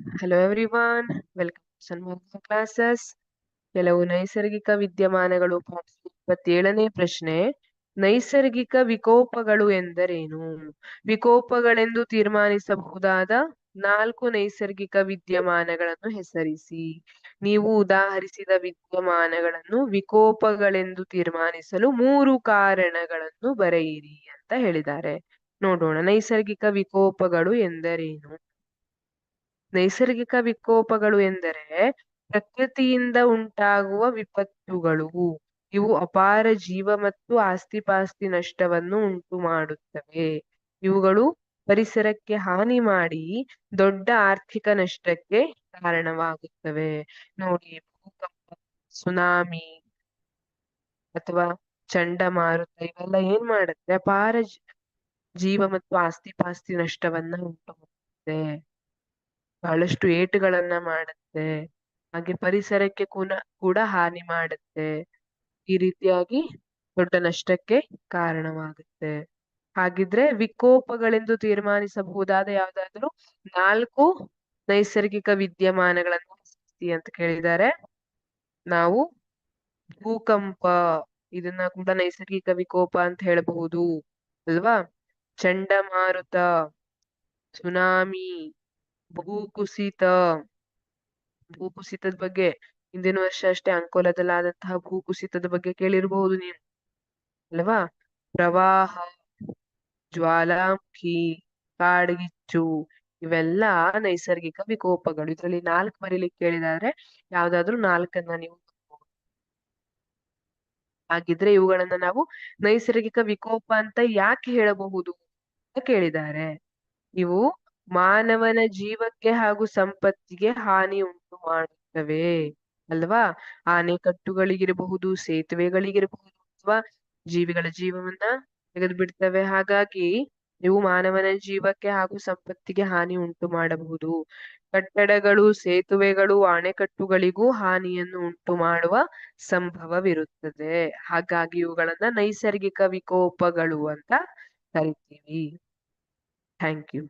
Hello everyone, welcome to Sanmarga classes. ಕೆಲವು ನೈಸರ್ಗಿಕ ವಿದ್ಯಮಾನಗಳು ಪಾಠ 27ನೇ ಪ್ರಶ್ನೆ. ನೈಸರ್ಗಿಕ ವಿಕೋಪಗಳು ಎಂದರೇನು? ವಿಕೋಪಗಳೆಂದು ತೀರ್ಮಾನಿಸಬಹುದಾದ 4 ನೈಸರ್ಗಿಕ ವಿದ್ಯಮಾನಗಳನ್ನು ಹೆಸರಿಸಿ. ನೀವು ಉದಾಹರಿಸಿದ ವಿದ್ಯಮಾನಗಳನ್ನು ವಿಕೋಪಗಳೆಂದು ತೀರ್ಮಾನಿಸಲು 3 ಕಾರಣಗಳನ್ನು ಬರೆಯಿರಿ ಅಂತ ಹೇಳಿದ್ದಾರೆ. ನೋಡೋಣ, ನೈಸರ್ಗಿಕ ವಿಕೋಪಗಳು ಎಂದರೇನು? ನೈಸರ್ಗಿಕ ವಿಕೋಪಗಳು ಎಂದರೆ ಪ್ರಕೃತಿಯಿಂದ ಉಂಟಾಗುವ ವಿಪತ್ತುಗಳು. ಇವು ಅಪಾರ ಜೀವ ಮತ್ತು ಆಸ್ತಿಪಾಸ್ತಿ ನಷ್ಟವನ್ನು ಉಂಟು ಮಾಡುತ್ತವೆ. ಇವುಗಳು ಪರಿಸರಕ್ಕೆ ಹಾನಿ ಮಾಡಿ ದೊಡ್ಡ ಆರ್ಥಿಕ ನಷ್ಟಕ್ಕೆ ಕಾರಣವಾಗುತ್ತವೆ. ನೋಡಿ, ಭೂಕಂಪ, ಸುನಾಮಿ ಅಥವಾ ಚಂಡಮಾರುತ ಇವೆಲ್ಲ ಏನ್ ಮಾಡುತ್ತೆ? ಅಪಾರ ಜೀವ ಮತ್ತು ಆಸ್ತಿಪಾಸ್ತಿ ನಷ್ಟವನ್ನ ಉಂಟು ಮಾಡುತ್ತೆ, ಬಹಳಷ್ಟು ಏಟುಗಳನ್ನ ಮಾಡುತ್ತೆ, ಹಾಗೆ ಪರಿಸರಕ್ಕೆ ಕೂಡ ಹಾನಿ ಮಾಡುತ್ತೆ. ಈ ರೀತಿಯಾಗಿ ದೊಡ್ಡ ನಷ್ಟಕ್ಕೆ ಕಾರಣವಾಗುತ್ತೆ. ಹಾಗಿದ್ರೆ ವಿಕೋಪಗಳೆಂದು ತೀರ್ಮಾನಿಸಬಹುದಾದ ಯಾವ್ದಾದ್ರು 4 ನೈಸರ್ಗಿಕ ವಿದ್ಯಮಾನಗಳನ್ನು ಹೆಸರಿಸಿ ಅಂತ ಕೇಳಿದ್ದಾರೆ. ನಾವು ಭೂಕಂಪ, ಇದನ್ನ ಕೂಡ ನೈಸರ್ಗಿಕ ವಿಕೋಪ ಅಂತ ಹೇಳಬಹುದು ಅಲ್ವಾ? ಚಂಡಮಾರುತ, ಸುನಾಮಿ, ಭೂಕುಸಿತ. ಭೂಕುಸಿತದ ಬಗ್ಗೆ ಹಿಂದಿನ ವರ್ಷ ಅಷ್ಟೇ ಅಂಕೋಲದಲ್ಲಾದಂತಹ ಭೂಕುಸಿತದ ಬಗ್ಗೆ ಕೇಳಿರಬಹುದು ನೀವು ಅಲ್ವಾ? ಪ್ರವಾಹ, ಜ್ವಾಲಾಮುಖಿ, ಕಾಡ್ಗಿಚ್ಚು ಇವೆಲ್ಲ ನೈಸರ್ಗಿಕ ವಿಕೋಪಗಳು. ಇದರಲ್ಲಿ 4 ಬರೀಲಿಕ್ಕೆ ಕೇಳಿದಾದ್ರೆ ಯಾವ್ದಾದ್ರು 4ಅನ್ನ ನೀವು ಬರ್ಬೋದು. ಹಾಗಿದ್ರೆ ಇವುಗಳನ್ನ ನಾವು ನೈಸರ್ಗಿಕ ವಿಕೋಪ ಅಂತ ಯಾಕೆ ಹೇಳಬಹುದು ಅಂತ ಕೇಳಿದ್ದಾರೆ. ಇವು ಮಾನವನ ಜೀವಕ್ಕೆ ಹಾಗೂ ಸಂಪತ್ತಿಗೆ ಹಾನಿ ಉಂಟು ಮಾಡುತ್ತವೆ ಅಲ್ವಾ? ಆಣೆಕಟ್ಟುಗಳಿಗಿರಬಹುದು, ಸೇತುವೆಗಳಿಗಿರಬಹುದು, ಅಥವಾ ಜೀವಿಗಳ ಜೀವವನ್ನ ತೆಗೆದು ಬಿಡ್ತವೆ. ಹಾಗಾಗಿ ಇವು ಮಾನವನ ಜೀವಕ್ಕೆ ಹಾಗೂ ಸಂಪತ್ತಿಗೆ ಹಾನಿ ಉಂಟು ಮಾಡಬಹುದು. ಕಟ್ಟಡಗಳು, ಸೇತುವೆಗಳು, ಅಣೆಕಟ್ಟುಗಳಿಗೂ ಹಾನಿಯನ್ನು ಉಂಟು ಮಾಡುವ ಸಂಭವವಿರುತ್ತದೆ. ಹಾಗಾಗಿ ಇವುಗಳನ್ನ ನೈಸರ್ಗಿಕ ವಿಕೋಪಗಳು ಅಂತ ಕರಿತೀವಿ. Thank you.